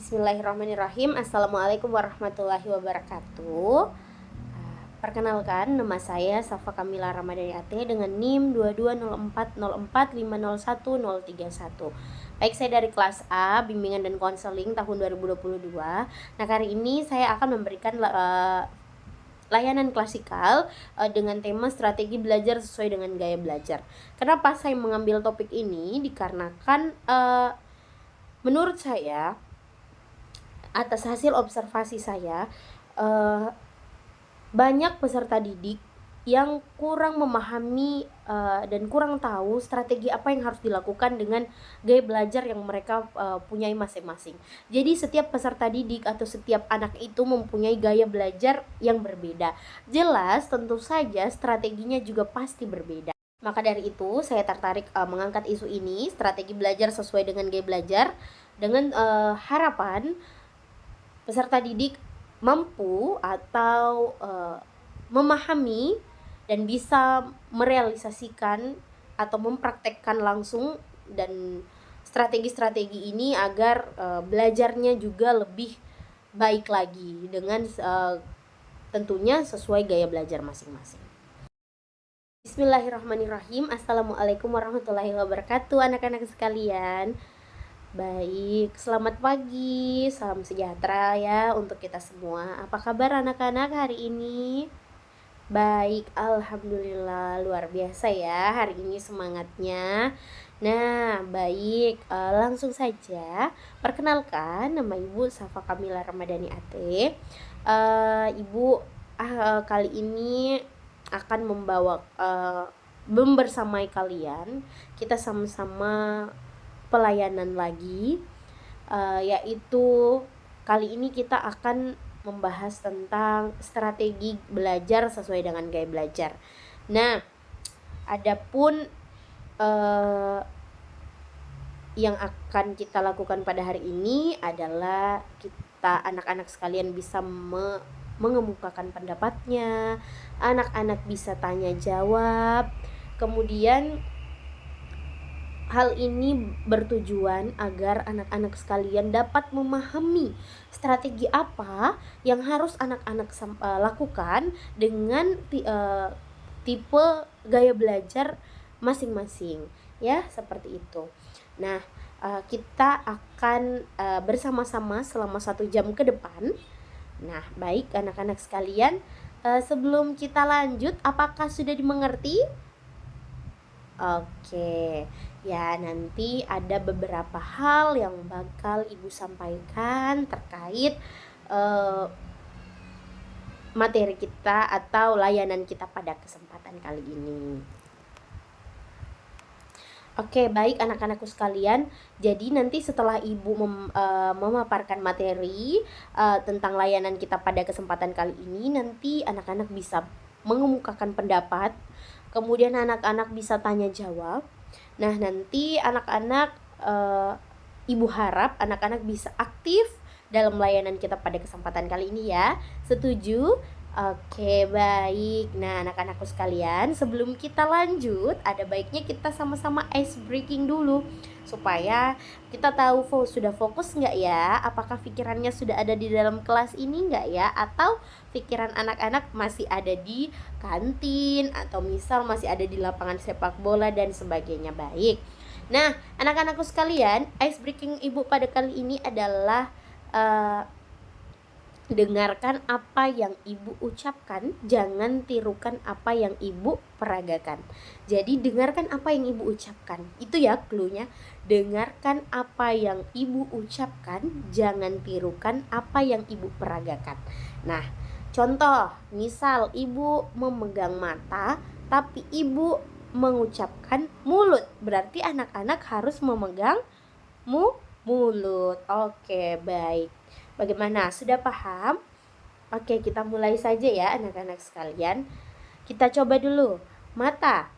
Bismillahirrahmanirrahim. Assalamualaikum warahmatullahi wabarakatuh. Perkenalkan, nama saya Safa Kamila Ramadhani AT dengan NIM 220404501031. Baik, saya dari kelas A, Bimbingan dan Konseling tahun 2022. Nah, kali ini saya akan memberikan layanan klasikal dengan tema strategi belajar sesuai dengan gaya belajar. Kenapa saya mengambil topik ini? Dikarenakan menurut saya, atas hasil observasi saya, banyak peserta didik yang kurang memahami dan kurang tahu strategi apa yang harus dilakukan dengan gaya belajar yang mereka punyai masing-masing. Jadi setiap peserta didik atau setiap anak itu mempunyai gaya belajar yang berbeda. Jelas, tentu saja strateginya juga pasti berbeda. Maka dari itu saya tertarik mengangkat isu ini, strategi belajar sesuai dengan gaya belajar, dengan harapan peserta didik mampu atau memahami dan bisa merealisasikan atau mempraktekkan langsung dan strategi-strategi ini agar belajarnya juga lebih baik lagi dengan tentunya sesuai gaya belajar masing-masing. Bismillahirrahmanirrahim. Assalamualaikum warahmatullahi wabarakatuh, anak-anak sekalian. Baik, selamat pagi, salam sejahtera ya untuk kita semua. Apa kabar anak-anak hari ini? Baik, alhamdulillah, luar biasa ya hari ini semangatnya. Nah, baik, langsung saja. Perkenalkan, nama Ibu Safa Kamila Ramadhani AT. Ibu kali ini akan membersamai kalian. Kita sama-sama pelayanan lagi, yaitu kali ini kita akan membahas tentang strategi belajar sesuai dengan gaya belajar. Nah, adapun yang akan kita lakukan pada hari ini adalah kita anak-anak sekalian bisa mengemukakan pendapatnya, anak-anak bisa tanya jawab, kemudian hal ini bertujuan agar anak-anak sekalian dapat memahami strategi apa yang harus anak-anak lakukan dengan tipe gaya belajar masing-masing, ya, seperti itu. Nah, kita akan bersama-sama selama 1 jam ke depan. Nah, baik anak-anak sekalian, sebelum kita lanjut, apakah sudah dimengerti? Oke, ya, nanti ada beberapa hal yang bakal Ibu sampaikan terkait materi kita atau layanan kita pada kesempatan kali ini. Oke, baik anak-anakku sekalian. Jadi nanti setelah Ibu memaparkan materi tentang layanan kita pada kesempatan kali ini, nanti anak-anak bisa mengemukakan pendapat. Kemudian anak-anak bisa tanya jawab. Nah, nanti anak-anak Ibu harap anak-anak bisa aktif dalam layanan kita pada kesempatan kali ini ya. Setuju? Oke, baik. Nah, anak-anakku sekalian, sebelum kita lanjut, ada baiknya kita sama-sama ice breaking dulu supaya kita tahu sudah fokus nggak ya? Apakah pikirannya sudah ada di dalam kelas ini nggak ya? Atau pikiran anak-anak masih ada di kantin atau misal masih ada di lapangan sepak bola dan sebagainya. Baik. Nah, anak-anakku sekalian, ice breaking Ibu pada kali ini adalah dengarkan apa yang Ibu ucapkan, jangan tirukan apa yang Ibu peragakan. Jadi dengarkan apa yang Ibu ucapkan. Itu ya clue-nya. Dengarkan apa yang Ibu ucapkan, jangan tirukan apa yang Ibu peragakan. Nah, contoh, misal Ibu memegang mata, tapi Ibu mengucapkan mulut. Berarti anak-anak harus memegang mulut. Oke, baik. Bagaimana? Sudah paham? Oke, kita mulai saja ya anak-anak sekalian. Kita coba dulu. Mata.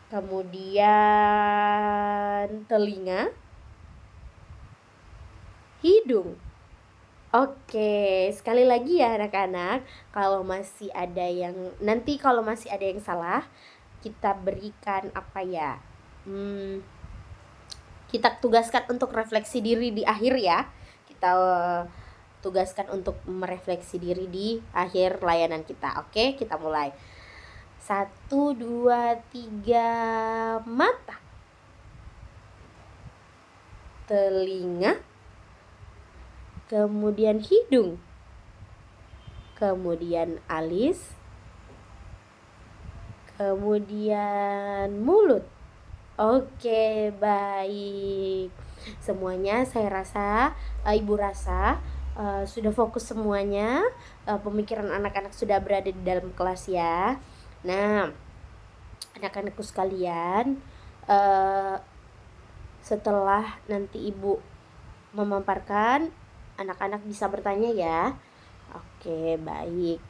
Kemudian telinga. Hidung. Oke, sekali lagi ya anak-anak. Kalau masih ada yang salah, kita berikan apa ya? Kita tugaskan untuk refleksi diri di akhir ya. Kita tugaskan untuk merefleksi diri di akhir layanan kita. Oke, kita mulai. 1, 2, 3. Mata, telinga, kemudian hidung, kemudian alis, kemudian mulut. Oke, baik. Semuanya saya rasa, Ibu rasa sudah fokus semuanya. Pemikiran anak-anak sudah berada di dalam kelas ya. Nah, anak-anakku sekalian, setelah nanti Ibu memaparkan, anak-anak bisa bertanya ya. Oke, baik.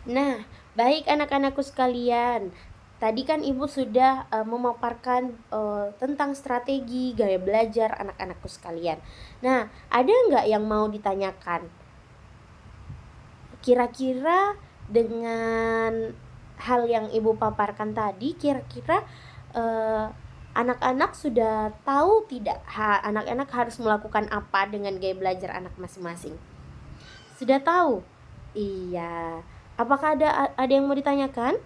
Nah, baik anak-anakku sekalian. Tadi kan Ibu sudah memaparkan tentang strategi gaya belajar anak-anakku sekalian. Nah, ada nggak yang mau ditanyakan? Kira-kira dengan hal yang Ibu paparkan tadi, kira-kira anak-anak sudah tahu tidak anak-anak harus melakukan apa dengan gaya belajar anak masing-masing? Sudah tahu? Iya. Apakah ada yang mau ditanyakan?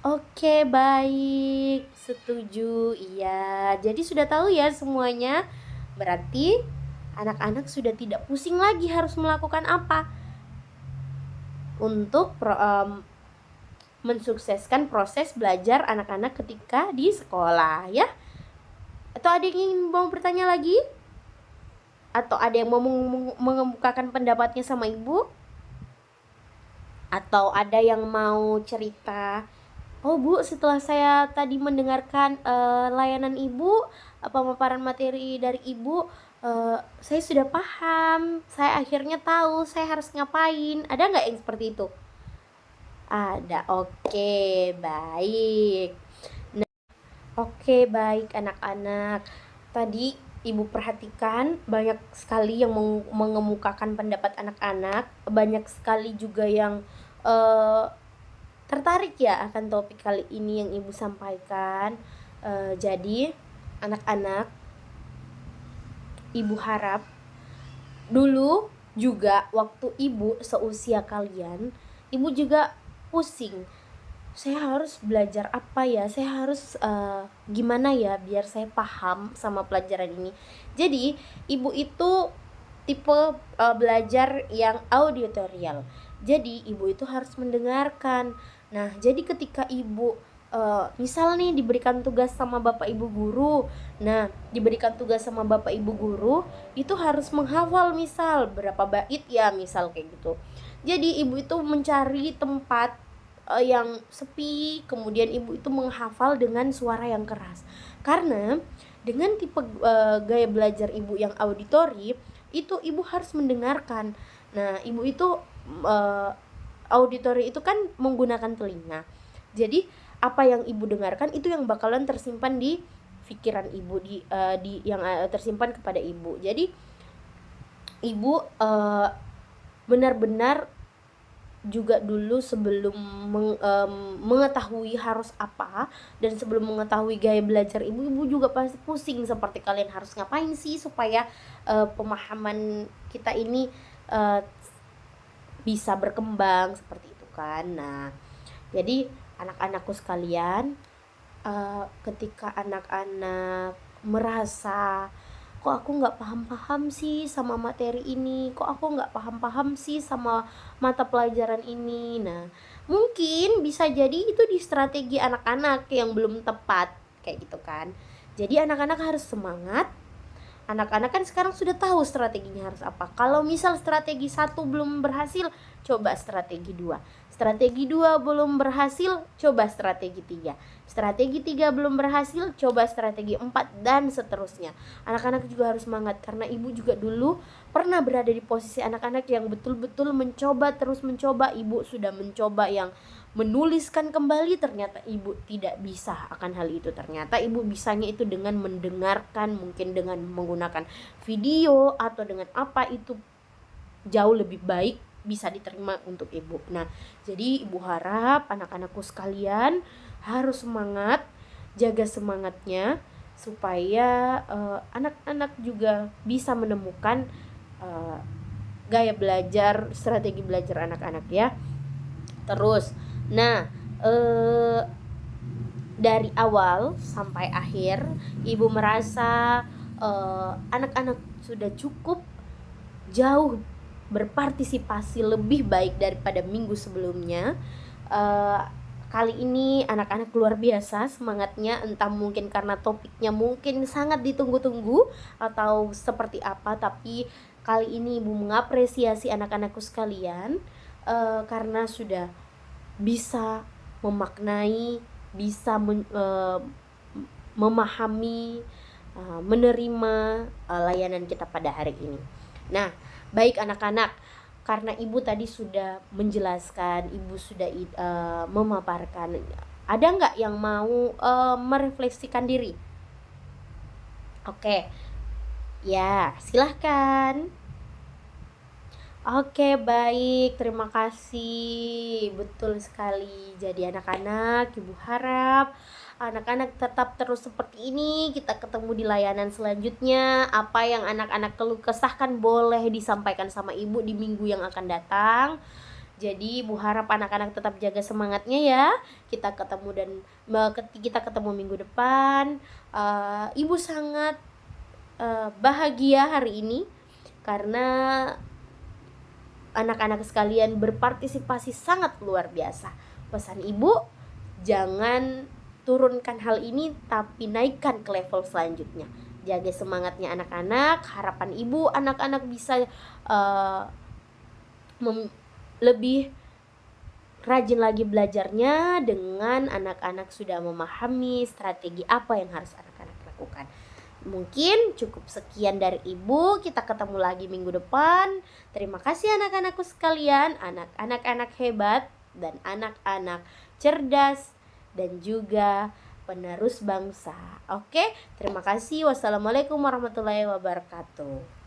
Oke, baik. Setuju. Iya. Jadi sudah tahu ya semuanya. Berarti anak-anak sudah tidak pusing lagi harus melakukan apa untuk mensukseskan proses belajar anak-anak ketika di sekolah ya. Atau ada yang ingin mau bertanya lagi? Atau ada yang mau mengemukakan pendapatnya sama Ibu? Atau ada yang mau cerita, oh Bu, setelah saya tadi mendengarkan layanan Ibu, pemaparan materi dari Ibu, saya sudah paham, saya akhirnya tahu saya harus ngapain. Ada nggak yang seperti itu? Ada. Oke, baik. Nah, oke, baik anak-anak. Tadi Ibu perhatikan banyak sekali yang mengemukakan pendapat anak-anak, banyak sekali juga yang tertarik ya akan topik kali ini yang Ibu sampaikan. Jadi anak-anak, Ibu harap dulu juga waktu Ibu seusia kalian, Ibu juga pusing. Saya harus belajar apa ya? Saya harus gimana ya biar saya paham sama pelajaran ini. Jadi Ibu itu tipe belajar yang auditorial. Jadi Ibu itu harus mendengarkan. Nah, jadi ketika Ibu misal nih diberikan tugas sama Bapak Ibu guru. Nah, diberikan tugas sama Bapak Ibu guru itu harus menghafal misal berapa bait ya, misal kayak gitu. Jadi Ibu itu mencari tempat yang sepi, kemudian Ibu itu menghafal dengan suara yang keras. Karena dengan tipe gaya belajar Ibu yang auditori, itu Ibu harus mendengarkan. Nah, Ibu itu auditori itu kan menggunakan telinga. Jadi apa yang Ibu dengarkan itu yang bakalan tersimpan di pikiran Ibu, di yang tersimpan kepada Ibu. Jadi Ibu benar-benar juga dulu sebelum mengetahui harus apa dan sebelum mengetahui gaya belajar Ibu juga pasti pusing seperti kalian harus ngapain sih supaya pemahaman kita ini bisa berkembang seperti itu kan. Nah, jadi anak-anakku sekalian, ketika anak-anak merasa kok aku nggak paham-paham sih sama materi ini, kok aku nggak paham-paham sih sama mata pelajaran ini. Nah, mungkin bisa jadi itu di strategi anak-anak yang belum tepat kayak gitu kan. Jadi anak-anak harus semangat. Anak-anak kan sekarang sudah tahu strateginya harus apa. Kalau misal strategi 1 belum berhasil, coba strategi 2. Strategi 2 belum berhasil, coba strategi 3. Strategi 3 belum berhasil, coba strategi 4 dan seterusnya. Anak-anak juga harus semangat karena Ibu juga dulu pernah berada di posisi anak-anak yang betul-betul mencoba, terus mencoba. Ibu sudah mencoba yang menuliskan kembali, ternyata Ibu tidak bisa akan hal itu. Ternyata Ibu bisanya itu dengan mendengarkan, mungkin dengan menggunakan video atau dengan apa, itu jauh lebih baik bisa diterima untuk Ibu. Nah, jadi Ibu harap anak-anakku sekalian harus semangat jaga semangatnya supaya anak-anak juga bisa menemukan gaya belajar, strategi belajar anak-anak ya. Terus, nah dari awal sampai akhir ibu merasa anak-anak sudah cukup jauh berpartisipasi lebih baik daripada minggu sebelumnya. Kali ini anak-anak luar biasa semangatnya, entah mungkin karena topiknya mungkin sangat ditunggu-tunggu atau seperti apa, tapi kali ini ibu mengapresiasi anak-anakku sekalian karena sudah bisa memaknai, bisa memahami, menerima layanan kita pada hari ini. Nah, baik anak-anak, karena ibu tadi sudah menjelaskan, ibu sudah memaparkan, ada nggak yang mau merefleksikan diri? Oke, ya silahkan. Oke, baik, terima kasih. Betul sekali. Jadi anak-anak, ibu harap anak-anak tetap terus seperti ini. Kita ketemu di layanan selanjutnya. Apa yang anak-anak keluh kesahkan boleh disampaikan sama ibu di minggu yang akan datang. Jadi ibu harap anak-anak tetap jaga semangatnya ya. Kita ketemu minggu depan. Ibu sangat bahagia hari ini karena anak-anak sekalian berpartisipasi sangat luar biasa. Pesan ibu, jangan turunkan hal ini tapi naikkan ke level selanjutnya. Jaga semangatnya anak-anak. Harapan ibu anak-anak bisa lebih rajin lagi belajarnya dengan anak-anak sudah memahami strategi apa yang harus anak-anak lakukan. Mungkin cukup sekian dari ibu. Kita ketemu lagi minggu depan. Terima kasih anak-anakku sekalian, anak-anak hebat dan anak-anak cerdas dan juga penerus bangsa. Oke, terima kasih. Wassalamualaikum warahmatullahi wabarakatuh.